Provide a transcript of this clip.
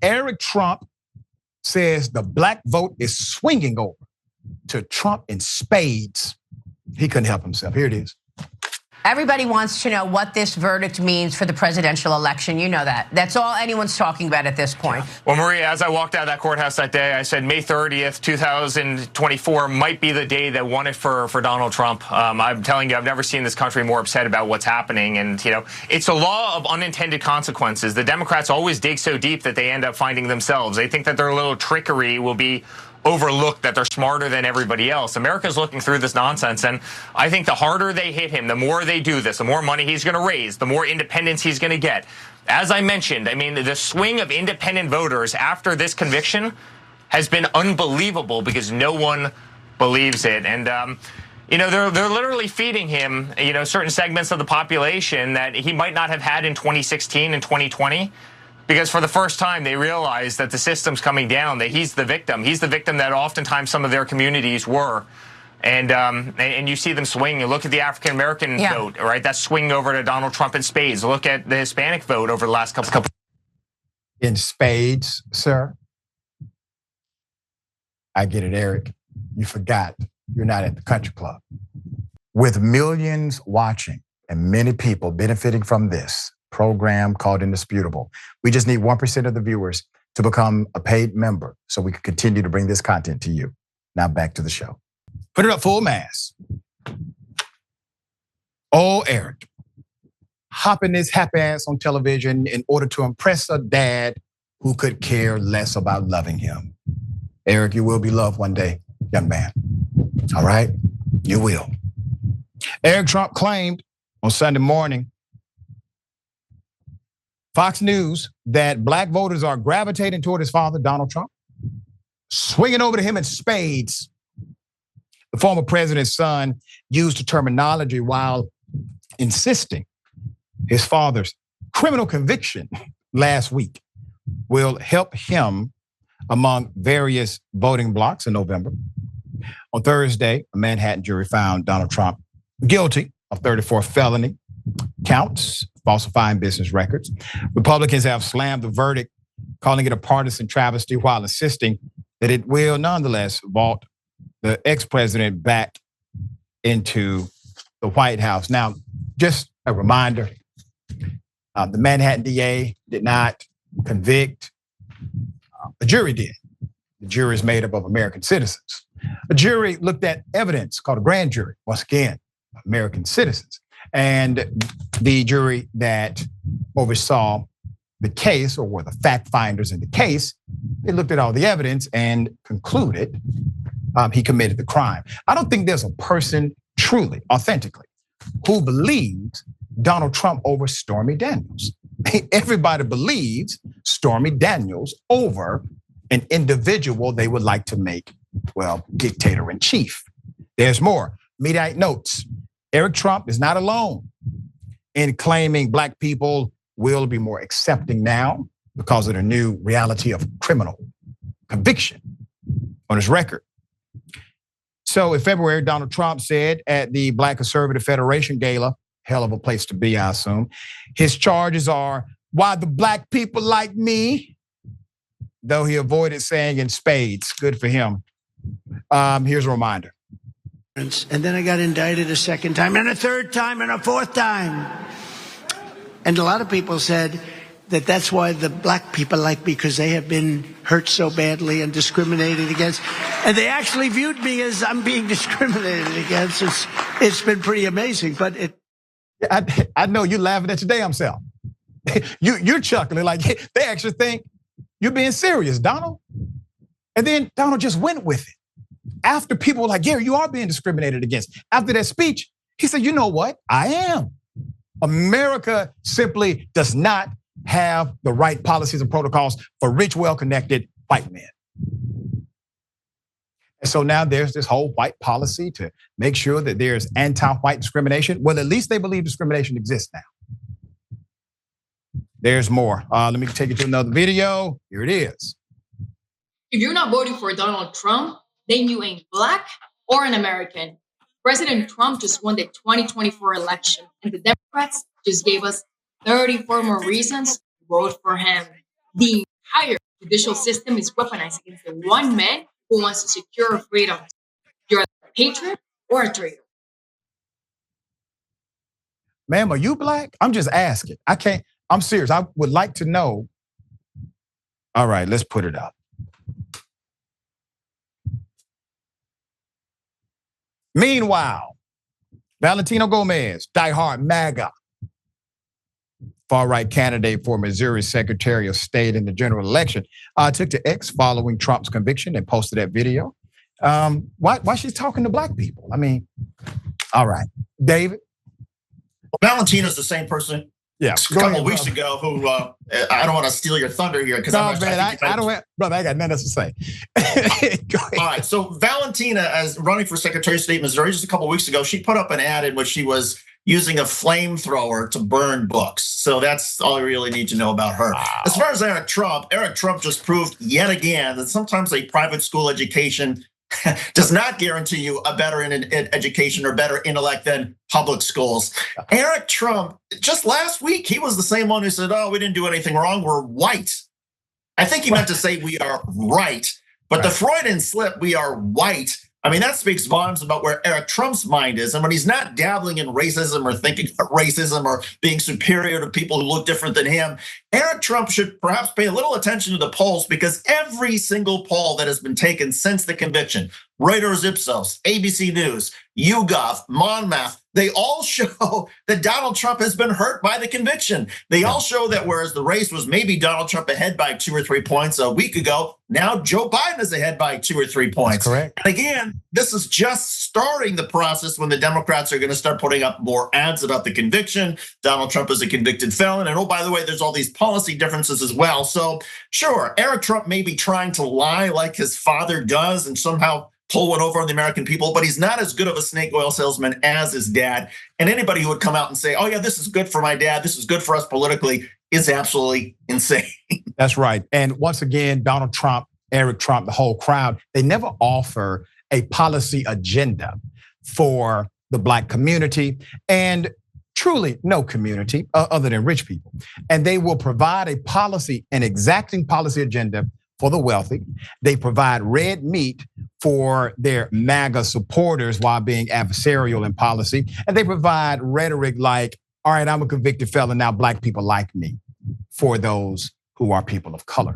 Eric Trump says the black vote is swinging over to Trump in spades. He couldn't help himself. Here it is. Everybody wants to know what this verdict means for the presidential election. You know that. That's all anyone's talking about at this point. Well, Maria, as I walked out of that courthouse that day, I said May 30th, 2024 might be the day that won it for Donald Trump. I'm telling you, I've never seen this country more upset about what's happening. And, it's a law of unintended consequences. The Democrats always dig so deep that they end up finding themselves. They think that their little trickery will be overlooked, that they're smarter than everybody else. America's looking through this nonsense, and I think the harder they hit him, the more they do this, the more money he's going to raise, the more independence he's going to get. As I mentioned, the swing of independent voters after this conviction has been unbelievable because no one believes it. And they're literally feeding him, certain segments of the population that he might not have had in 2016 and 2020. Because for the first time, they realize that the system's coming down, that he's the victim. He's the victim that oftentimes some of their communities were. And you see them swing. You look at the African-American vote, right? That's swinging over to Donald Trump in spades. Look at the Hispanic vote over the last couple. In spades, sir? I get it, Eric. You forgot you're not at the country club. With millions watching and many people benefiting from this program called Indisputable, we just need 1% of the viewers to become a paid member so we can continue to bring this content to you. Now back to the show. Put it up full mass. Oh, Eric, hopping his happy ass on television in order to impress a dad who could care less about loving him. Eric, you will be loved one day, young man. All right? You will. Eric Trump claimed on Sunday morning, Fox News, that black voters are gravitating toward his father, Donald Trump, swinging over to him in spades. The former president's son used the terminology while insisting his father's criminal conviction last week will help him among various voting blocs in November. On Thursday, a Manhattan jury found Donald Trump guilty of 34 felony counts, falsifying business records. Republicans have slammed the verdict, calling it a partisan travesty while insisting that it will nonetheless vault the ex-president back into the White House. Now, just a reminder, the Manhattan DA did not convict. The jury did. The jury is made up of American citizens. A jury looked at evidence called a grand jury, once again, American citizens. And the jury that oversaw the case, or were the fact finders in the case, they looked at all the evidence and concluded he committed the crime. I don't think there's a person truly, authentically, who believes Donald Trump over Stormy Daniels. Everybody believes Stormy Daniels over an individual they would like to make, well, dictator in chief. There's more. Mediaite notes. Eric Trump is not alone in claiming black people will be more accepting now because of the new reality of criminal conviction on his record. So in February, Donald Trump said at the Black Conservative Federation Gala, hell of a place to be, I assume, his charges are, why the black people like me, though he avoided saying in spades. Good for him. Here's a reminder. And then I got indicted a second time, and a third time, and a fourth time. And a lot of people said that that's why the black people like me, because they have been hurt so badly and discriminated against. And they actually viewed me as I'm being discriminated against. It's been pretty amazing, but it. I know you're laughing at your damn self. You're chuckling like they actually think you're being serious, Donald. And then Donald just went with it. After people were like, Gary, you are being discriminated against. After that speech, he said, you know what? I am. America simply does not have the right policies and protocols for rich, well-connected white men. And so now there's this whole white policy to make sure that there's anti-white discrimination. Well, at least they believe discrimination exists now. There's more. Let me take you to another video. Here it is. If you're not voting for Donald Trump, then you ain't black or an American. President Trump just won the 2024 election, and the Democrats just gave us 34 more reasons to vote for him. The entire judicial system is weaponized against the one man who wants to secure freedom. You're a patriot or a traitor. Ma'am, are you black? I'm just asking. I'm serious. I would like to know. All right, let's put it up. Meanwhile, Valentino Gomez, diehard MAGA, far-right candidate for Missouri Secretary of State in the general election, took to X following Trump's conviction and posted that video. Why she's talking to black people? I mean, all right, David. Valentina's the same person. Yeah, a couple of weeks ago, who I don't want to steal your thunder here because I don't have, brother. I got nothing else to say. All right, so Valentina, as running for Secretary of State, Missouri, just a couple of weeks ago, she put up an ad in which she was using a flamethrower to burn books. So that's all you really need to know about her. Wow. As far as Eric Trump just proved yet again that sometimes a private school education does not guarantee you a better education or better intellect than public schools. Eric Trump, just last week, he was the same one who said, oh, we didn't do anything wrong, we're white. I think he meant to say we are right, but the Freudian slip, we are white. I mean, that speaks volumes about where Eric Trump's mind is. And when he's not dabbling in racism or thinking about racism or being superior to people who look different than him, Eric Trump should perhaps pay a little attention to the polls, because every single poll that has been taken since the conviction, Reuters Ipsos, ABC News, YouGov, Monmouth, they all show that Donald Trump has been hurt by the conviction. They all show that whereas the race was maybe Donald Trump ahead by 2 or 3 points a week ago, now Joe Biden is ahead by 2 or 3 points. That's correct. And again, this is just starting the process when the Democrats are going to start putting up more ads about the conviction. Donald Trump is a convicted felon. And oh, by the way, there's all these policy differences as well. So sure, Eric Trump may be trying to lie like his father does and somehow pull one over on the American people, but he's not as good of a snake oil salesman as his dad. And anybody who would come out and say, oh yeah, this is good for my dad, this is good for us politically, is absolutely insane. That's right. And once again, Donald Trump, Eric Trump, the whole crowd, they never offer a policy agenda for the black community and truly no community other than rich people. And they will provide a policy, an exacting policy agenda for the wealthy. They provide red meat for their MAGA supporters while being adversarial in policy. And they provide rhetoric like, all right, I'm a convicted felon, now black people like me, for those who are people of color.